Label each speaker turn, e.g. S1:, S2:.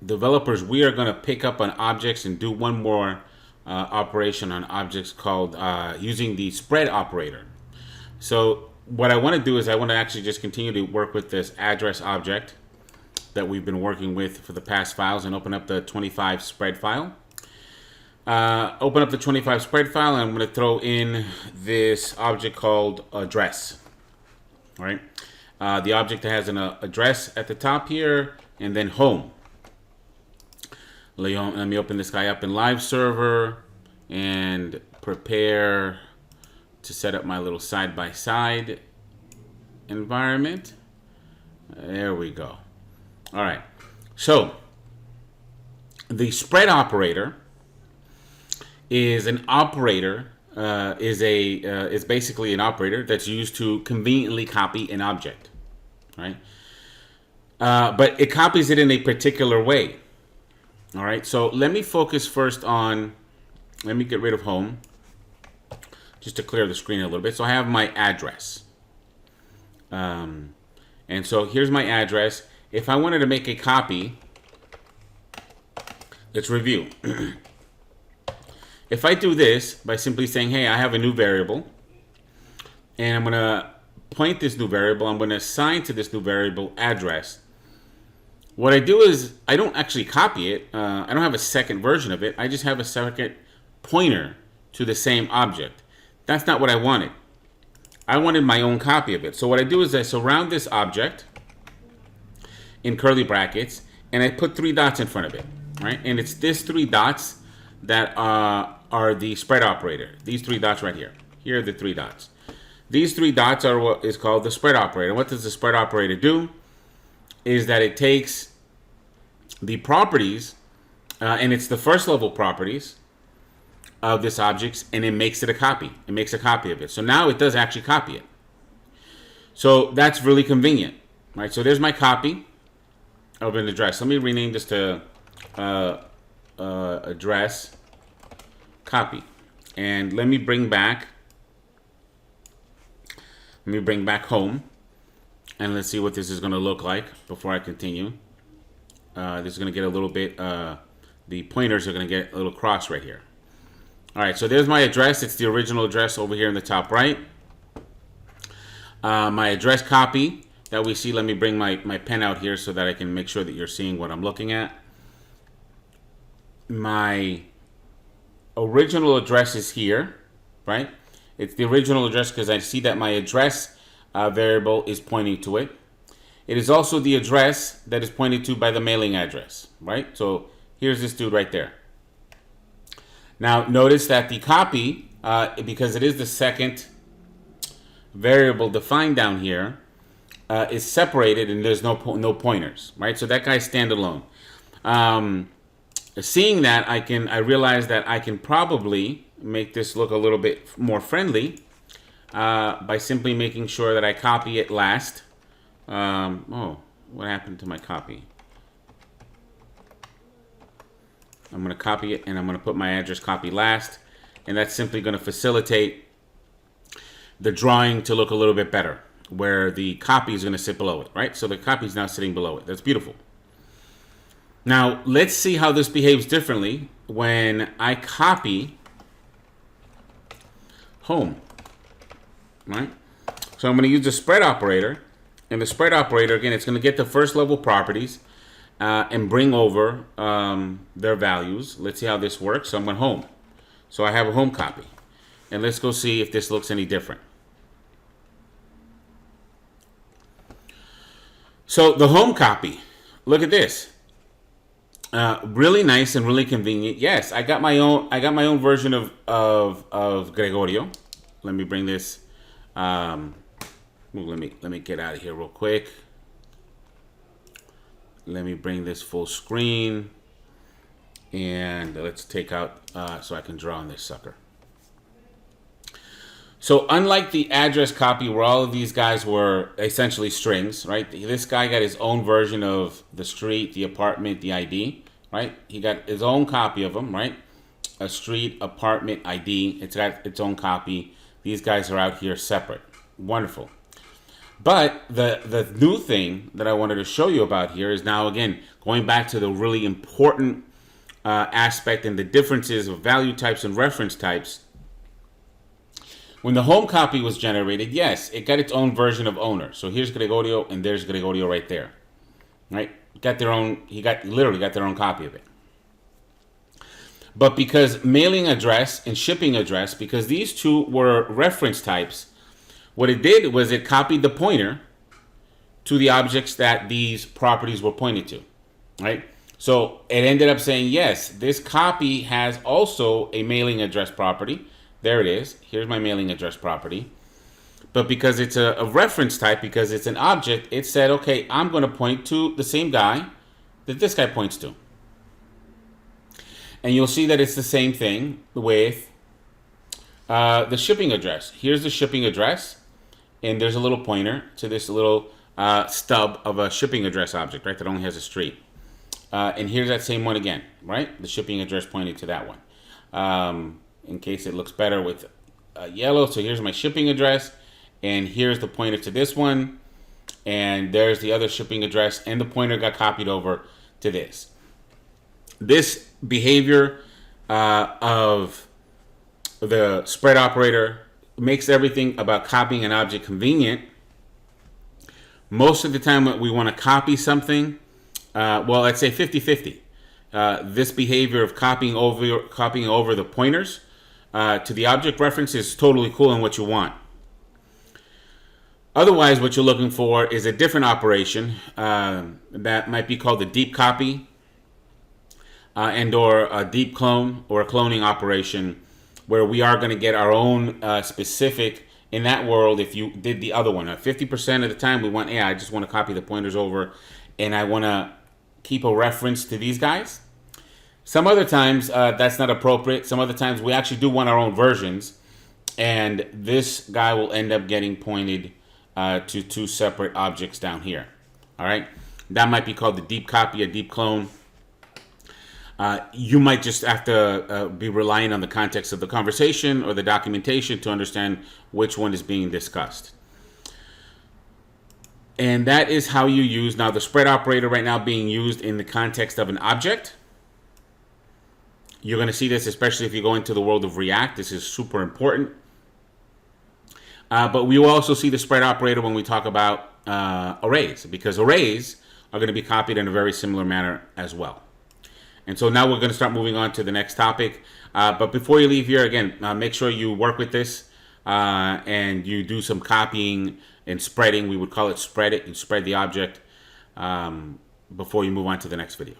S1: developers, we are going to pick up on objects and do one more operation on objects called using the spread operator. So what I want to do is I want to actually just continue to work with this address object that we've been working with for the past files and open up the 25 spread file. Open up the 25 spread file, and I'm going to throw in this object called address. All right. The object has an address at the top here, and then home. Let me open this guy up in live server and prepare to set up my little side-by-side environment. There we go. All right. So the spread operator is an operator. Is basically an operator that's used to conveniently copy an object, right? But it copies it in a particular way. All right, so let me focus first on, let me get rid of home, just to clear the screen a little bit. So I have my address. And so here's my address. If I wanted to make a copy, let's review. If I do this by simply saying, hey, I have a new variable, and I'm going to point this new variable, I'm going to assign to this new variable address. What I do is I don't actually copy it. I don't have a second version of it. I just have a second pointer to the same object. That's not what I wanted. I wanted my own copy of it. So what I do is I surround this object in curly brackets, and I put 3 dots in front of it, right? And it's this 3 dots that are the spread operator. These 3 dots right here. Here are the 3 dots. These 3 dots are what is called the spread operator. What does the spread operator do? Is that it takes the properties, and it's the first level properties of this object, and it makes it a copy. It makes a copy of it. So now it does actually copy it. So that's really convenient, right? So there's my copy of an address. Let me rename this to address copy, and let me bring back home. And let's see what this is going to look like before I continue. This is going to get a little bit, the pointers are going to get a little cross right here. All right, so there's my address. It's the original address over here in the top right. My address copy that we see, let me bring my pen out here so that I can make sure that you're seeing what I'm looking at. My original address is here, right? It's the original address because I see that my address variable is pointing to it. It is also the address that is pointed to by the mailing address, right? So here's this dude right there. Now notice that the copy, because it is the second variable defined down here, is separated and there's no pointers, right? So that guy's standalone. Seeing that, I realize that I can probably make this look a little bit more friendly by simply making sure that I copy it last. Oh, what happened to my copy? I'm going to copy it, and I'm going to put my address copy last, and that's simply going to facilitate the drawing to look a little bit better, where the copy is going to sit below it, right? So the copy is now sitting below it. That's beautiful. Now, let's see how this behaves differently when I copy home, right? So I'm going to use the spread operator, and the spread operator, again, it's going to get the first level properties and bring over their values. Let's see how this works. So I'm going home. So I have a home copy, and let's go see if this looks any different. So the home copy, look at this. Really nice and really convenient. Yes, I got my own version of Gregorio. Let me bring this. Let me get out of here real quick. Let me bring this full screen, and let's take out so I can draw on this sucker. So unlike the address copy where all of these guys were essentially strings, right? This guy got his own version of the street, the apartment, the ID, right? He got his own copy of them, right? A street, apartment, ID. It's got its own copy. These guys are out here separate. Wonderful. But the new thing that I wanted to show you about here is now, again, going back to the really important aspect and the differences of value types and reference types. When the home copy was generated, yes, it got its own version of owner. So here's Gregorio and there's Gregorio right there. Right? Got their own, literally got their own copy of it. But because mailing address and shipping address, because these two were reference types, what it did was it copied the pointer to the objects that these properties were pointed to, right? So it ended up saying, yes, this copy has also a mailing address property. There it is. Here's my mailing address property. But because it's a reference type, because it's an object, it said, okay, I'm going to point to the same guy that this guy points to. And you'll see that it's the same thing with the shipping address. Here's the shipping address. And there's a little pointer to this little stub of a shipping address object, right, that only has a street. And here's that same one again, right? The shipping address pointing to that one. In case it looks better with yellow. So here's my shipping address. And here's the pointer to this one. And there's the other shipping address. And the pointer got copied over to this. This behavior of the spread operator makes everything about copying an object convenient. Most of the time when we want to copy something, well, let's say 50-50. This behavior of copying over the pointers to the object reference is totally cool and what you want. Otherwise, what you're looking for is a different operation that might be called a deep copy and or a deep clone or a cloning operation, where we are going to get our own specific, in that world, if you did the other one. 50% of the time we want, yeah, I just want to copy the pointers over and I want to keep a reference to these guys. Some other times that's not appropriate. Some other times we actually do want our own versions, and this guy will end up getting pointed to two separate objects down here. All right, that might be called the deep copy, a deep clone. You might just have to be relying on the context of the conversation or the documentation to understand which one is being discussed. And that is how you use now the spread operator right now being used in the context of an object. You're going to see this, especially if you go into the world of React. This is super important. But we will also see the spread operator when we talk about arrays, because arrays are going to be copied in a very similar manner as well. And so now we're going to start moving on to the next topic. But before you leave here, again, make sure you work with this and you do some copying and spreading. We would call it spread it and spread the object before you move on to the next video.